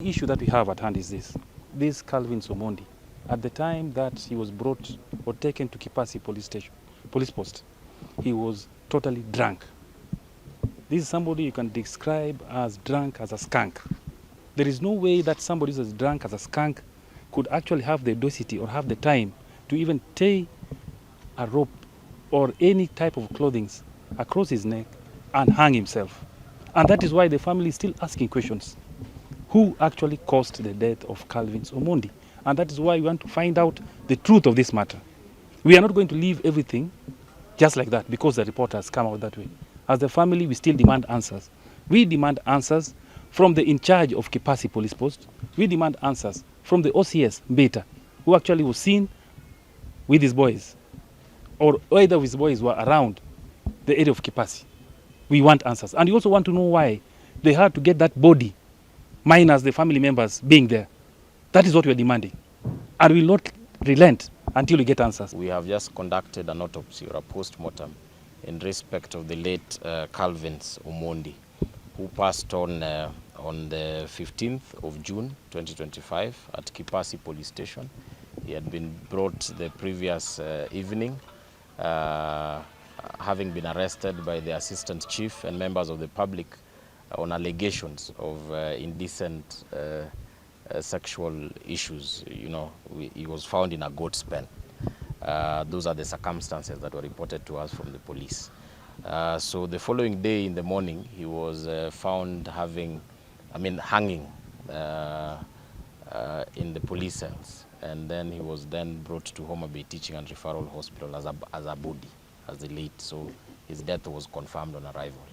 The issue that we have at hand is this Calvin Omondi, at the time that he was brought or taken to Kipasi police post, he was totally drunk. This is somebody you can describe as drunk as a skunk. There is no way that somebody who is drunk as a skunk could actually have the audacity or have the time to even tie a rope or any type of clothing across his neck and hang himself. And that is why the family is still asking questions. Who actually caused the death of Calvin Omondi? And that is why we want to find out the truth of this matter. We are not going to leave everything just like that because the report has come out that way. As the family, we still demand answers. We demand answers from the in charge of Kipasi Police Post. We demand answers from the OCS Beta, who actually was seen with his boys, or either of his boys were around the area of Kipasi. We want answers. And we also want to know why they had to get that body minus the family members being there. That is what we are demanding. And we will not relent until we get answers. We have just conducted an autopsy or a postmortem in respect of the late Calvin Omondi, who passed on the 15th of June 2025 at Kipasi Police Station. He had been brought the previous evening, having been arrested by the Assistant Chief and members of the public on allegations of indecent sexual issues. You know, he was found in a goat's pen. Those are the circumstances that were reported to us from the police. So the following day in the morning, he was found hanging in the police cells, and then he was then brought to Homa Bay Teaching and Referral Hospital as a body, as the late. So his death was confirmed on arrival.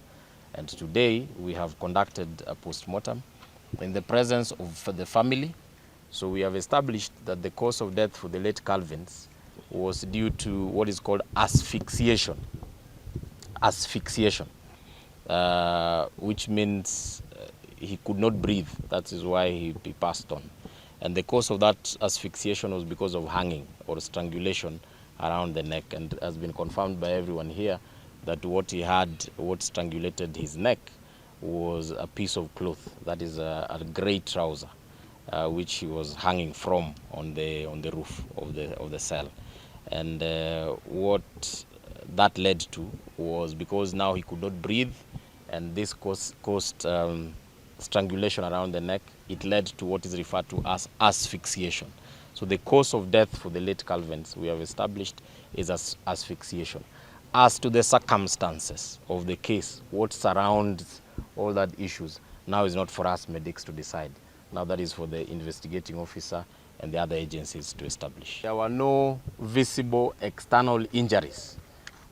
And today we have conducted a postmortem in the presence of the family. So we have established that the cause of death for the late Calvins was due to what is called asphyxiation. Asphyxiation, which means he could not breathe. That is why he passed on. And the cause of that asphyxiation was because of hanging or strangulation around the neck, and has been confirmed by everyone here that what strangulated his neck was a piece of cloth, that is a grey trouser, which he was hanging from on the roof of the cell. And what that led to was, because now he could not breathe, and this caused strangulation around the neck, it led to what is referred to as asphyxiation. So the cause of death for the late Calvins we have established is asphyxiation. As to the circumstances of the case, what surrounds all that issues, now is not for us medics to decide. Now that is for the investigating officer and the other agencies to establish. There were no visible external injuries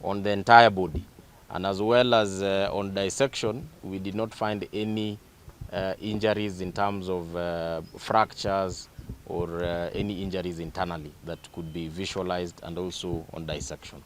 on the entire body, and as well as on dissection, we did not find any injuries in terms of fractures or any injuries internally that could be visualized, and also on dissection.